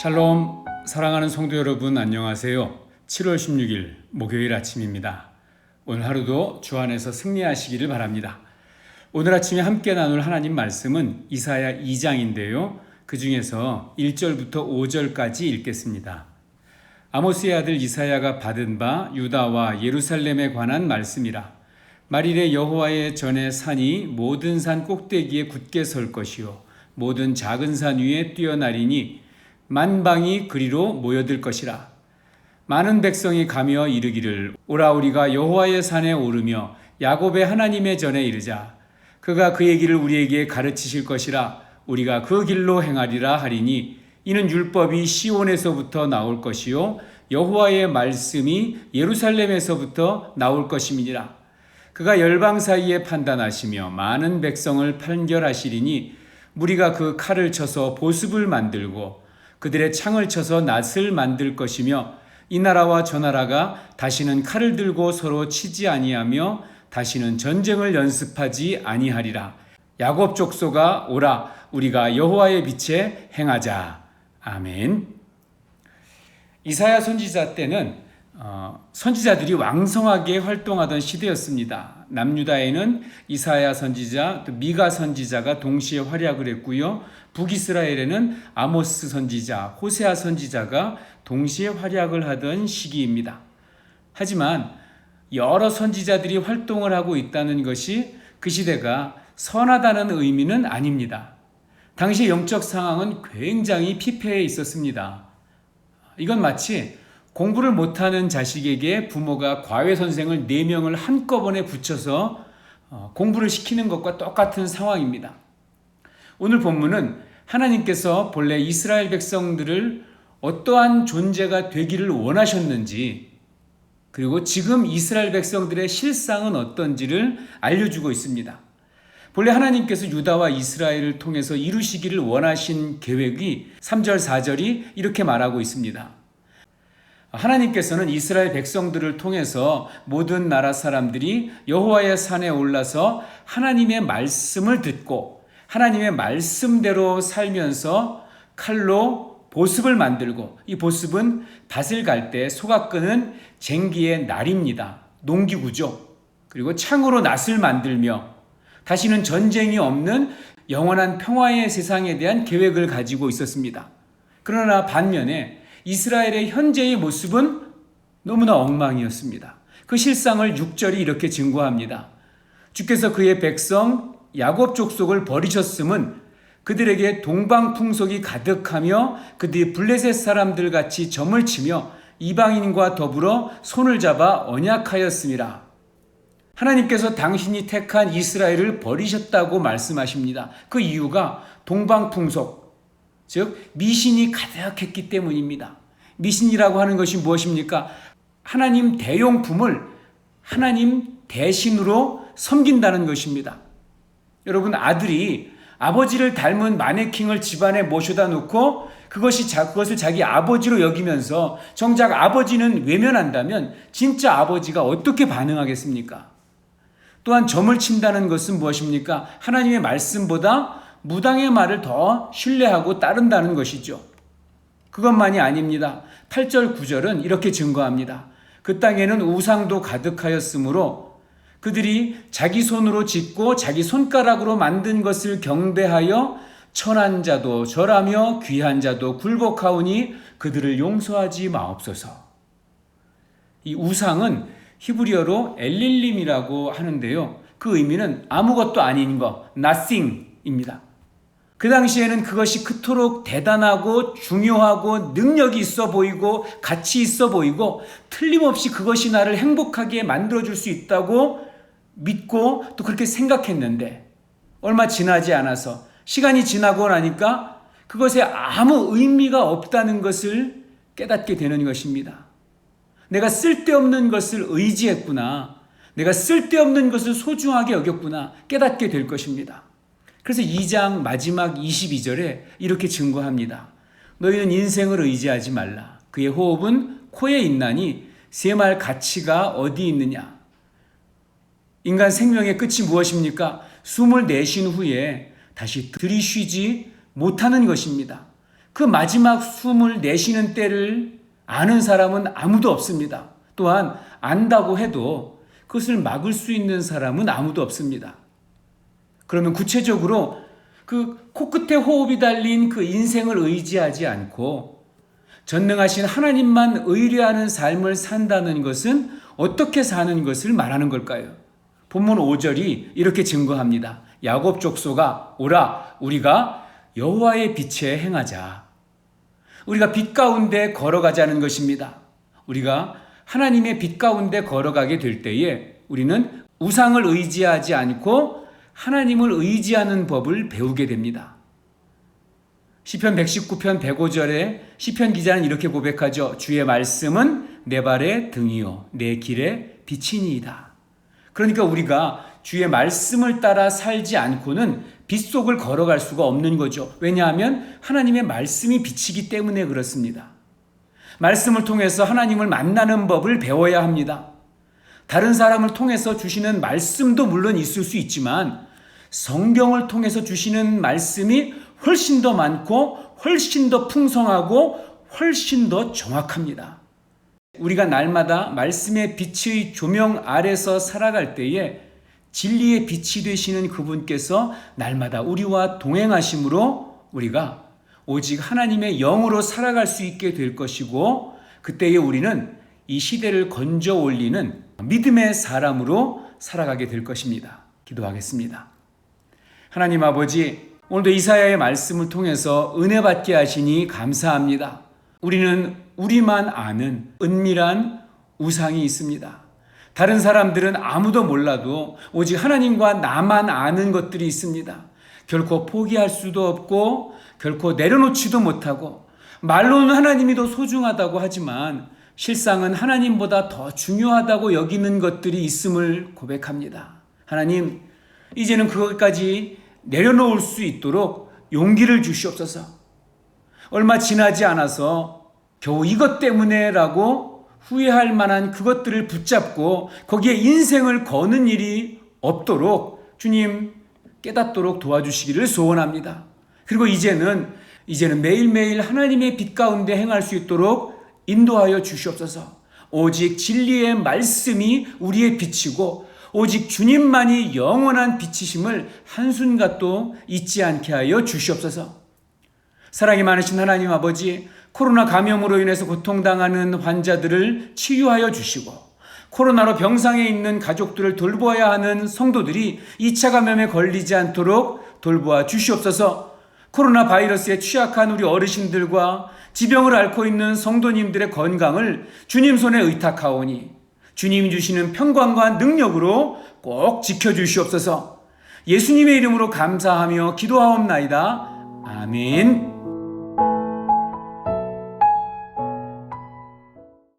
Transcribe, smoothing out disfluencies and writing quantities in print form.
샬롬, 사랑하는 성도 여러분 안녕하세요. 7월 16일 목요일 아침입니다. 오늘 하루도 주 안에서 승리하시기를 바랍니다. 오늘 아침에 함께 나눌 하나님 말씀은 이사야 2장인데요. 그 중에서 1절부터 5절까지 읽겠습니다. 아모스의 아들 이사야가 받은 바 유다와 예루살렘에 관한 말씀이라. 말일에 여호와의 전에 산이 모든 산 꼭대기에 굳게 설 것이요 모든 작은 산 위에 뛰어나리니 만방이 그리로 모여들 것이라. 많은 백성이 가며 이르기를 오라 우리가 여호와의 산에 오르며 야곱의 하나님의 전에 이르자. 그가 그의 길을 우리에게 가르치실 것이라. 우리가 그 길로 행하리라 하리니 이는 율법이 시온에서부터 나올 것이요 여호와의 말씀이 예루살렘에서부터 나올 것임이니라. 그가 열방 사이에 판단하시며 많은 백성을 판결하시리니 무리가 그 칼을 쳐서 보습을 만들고 그들의 창을 쳐서 낫을 만들 것이며 이 나라와 저 나라가 다시는 칼을 들고 서로 치지 아니하며 다시는 전쟁을 연습하지 아니하리라. 야곱 족속아 오라 우리가 여호와의 빛에 행하자. 아멘. 이사야 선지자 때는 선지자들이 왕성하게 활동하던 시대였습니다. 남유다에는 이사야 선지자, 또 미가 선지자가 동시에 활약을 했고요. 북이스라엘에는 아모스 선지자, 호세아 선지자가 동시에 활약을 하던 시기입니다. 하지만 여러 선지자들이 활동을 하고 있다는 것이 그 시대가 선하다는 의미는 아닙니다. 당시 영적 상황은 굉장히 피폐해 있었습니다. 이건 마치 공부를 못하는 자식에게 부모가 과외선생을 4명을 한꺼번에 붙여서 공부를 시키는 것과 똑같은 상황입니다. 오늘 본문은 하나님께서 본래 이스라엘 백성들을 어떠한 존재가 되기를 원하셨는지, 그리고 지금 이스라엘 백성들의 실상은 어떤지를 알려주고 있습니다. 본래 하나님께서 유다와 이스라엘을 통해서 이루시기를 원하신 계획이 3절, 4절이 이렇게 말하고 있습니다. 하나님께서는 이스라엘 백성들을 통해서 모든 나라 사람들이 여호와의 산에 올라서 하나님의 말씀을 듣고 하나님의 말씀대로 살면서 칼로 보습을 만들고, 이 보습은 밭을 갈 때 소가 끄는 쟁기의 날입니다. 농기구죠. 그리고 창으로 낫을 만들며 다시는 전쟁이 없는 영원한 평화의 세상에 대한 계획을 가지고 있었습니다. 그러나 반면에 이스라엘의 현재의 모습은 너무나 엉망이었습니다. 그 실상을 6절이 이렇게 증거합니다. 주께서 그의 백성 야곱 족속을 버리셨음은 그들에게 동방풍속이 가득하며 그들이 블레셋 사람들 같이 점을 치며 이방인과 더불어 손을 잡아 언약하였음이라. 하나님께서 당신이 택한 이스라엘을 버리셨다고 말씀하십니다. 그 이유가 동방풍속, 즉 미신이 가득했기 때문입니다. 미신이라고 하는 것이 무엇입니까? 하나님 대용품을 하나님 대신으로 섬긴다는 것입니다. 여러분, 아들이 아버지를 닮은 마네킹을 집안에 모셔다 놓고 그것을 자기 아버지로 여기면서 정작 아버지는 외면한다면 진짜 아버지가 어떻게 반응하겠습니까? 또한 점을 친다는 것은 무엇입니까? 하나님의 말씀보다 무당의 말을 더 신뢰하고 따른다는 것이죠. 그것만이 아닙니다. 8절 9절은 이렇게 증거합니다. 그 땅에는 우상도 가득하였으므로 그들이 자기 손으로 짓고 자기 손가락으로 만든 것을 경배하여 천한 자도 절하며 귀한 자도 굴복하오니 그들을 용서하지 마옵소서. 이 우상은 히브리어로 엘릴림이라고 하는데요. 그 의미는 아무것도 아닌 것, nothing입니다. 그 당시에는 그것이 그토록 대단하고 중요하고 능력이 있어 보이고 가치 있어 보이고 틀림없이 그것이 나를 행복하게 만들어줄 수 있다고 믿고 또 그렇게 생각했는데, 얼마 지나지 않아서 시간이 지나고 나니까 그것에 아무 의미가 없다는 것을 깨닫게 되는 것입니다. 내가 쓸데없는 것을 의지했구나, 내가 쓸데없는 것을 소중하게 여겼구나 깨닫게 될 것입니다. 그래서 2장 마지막 22절에 이렇게 증거합니다. 너희는 인생을 의지하지 말라. 그의 호흡은 코에 있나니 셈할 가치가 어디 있느냐. 인간 생명의 끝이 무엇입니까? 숨을 내쉰 후에 다시 들이쉬지 못하는 것입니다. 그 마지막 숨을 내쉬는 때를 아는 사람은 아무도 없습니다. 또한 안다고 해도 그것을 막을 수 있는 사람은 아무도 없습니다. 그러면 구체적으로 그 코끝에 호흡이 달린 그 인생을 의지하지 않고 전능하신 하나님만 의뢰하는 삶을 산다는 것은 어떻게 사는 것을 말하는 걸까요? 본문 5절이 이렇게 증거합니다. 야곱 족속아 오라 우리가 여호와의 빛에 행하자. 우리가 빛 가운데 걸어가자는 것입니다. 우리가 하나님의 빛 가운데 걸어가게 될 때에 우리는 우상을 의지하지 않고 하나님을 의지하는 법을 배우게 됩니다. 시편 119편 105절에 시편 기자는 이렇게 고백하죠. 주의 말씀은 내 발의 등이요 내 길의 빛이니이다. 그러니까 우리가 주의 말씀을 따라 살지 않고는 빛 속을 걸어갈 수가 없는 거죠. 왜냐하면 하나님의 말씀이 빛이기 때문에 그렇습니다. 말씀을 통해서 하나님을 만나는 법을 배워야 합니다. 다른 사람을 통해서 주시는 말씀도 물론 있을 수 있지만 성경을 통해서 주시는 말씀이 훨씬 더 많고 훨씬 더 풍성하고 훨씬 더 정확합니다. 우리가 날마다 말씀의 빛의 조명 아래서 살아갈 때에 진리의 빛이 되시는 그분께서 날마다 우리와 동행하심으로 우리가 오직 하나님의 영으로 살아갈 수 있게 될 것이고 그때에 우리는 이 시대를 건져 올리는 믿음의 사람으로 살아가게 될 것입니다. 기도하겠습니다. 하나님 아버지, 오늘도 이사야의 말씀을 통해서 은혜 받게 하시니 감사합니다. 우리는 우리만 아는 은밀한 우상이 있습니다. 다른 사람들은 아무도 몰라도 오직 하나님과 나만 아는 것들이 있습니다. 결코 포기할 수도 없고 결코 내려놓지도 못하고 말로는 하나님이 더 소중하다고 하지만 실상은 하나님보다 더 중요하다고 여기는 것들이 있음을 고백합니다. 하나님, 이제는 그것까지 내려놓을 수 있도록 용기를 주시옵소서. 얼마 지나지 않아서 겨우 이것 때문에라고 후회할 만한 그것들을 붙잡고 거기에 인생을 거는 일이 없도록 주님 깨닫도록 도와주시기를 소원합니다. 그리고 이제는 매일매일 하나님의 빛 가운데 행할 수 있도록 인도하여 주시옵소서. 오직 진리의 말씀이 우리의 빛이고 오직 주님만이 영원한 빛이심을 한순간도 잊지 않게 하여 주시옵소서. 사랑이 많으신 하나님 아버지, 코로나 감염으로 인해서 고통당하는 환자들을 치유하여 주시고 코로나로 병상에 있는 가족들을 돌보아야 하는 성도들이 2차 감염에 걸리지 않도록 돌보아 주시옵소서. 코로나 바이러스에 취약한 우리 어르신들과 지병을 앓고 있는 성도님들의 건강을 주님 손에 의탁하오니 주님이 주시는 평강과 능력으로 꼭 지켜주시옵소서. 예수님의 이름으로 감사하며 기도하옵나이다. 아멘.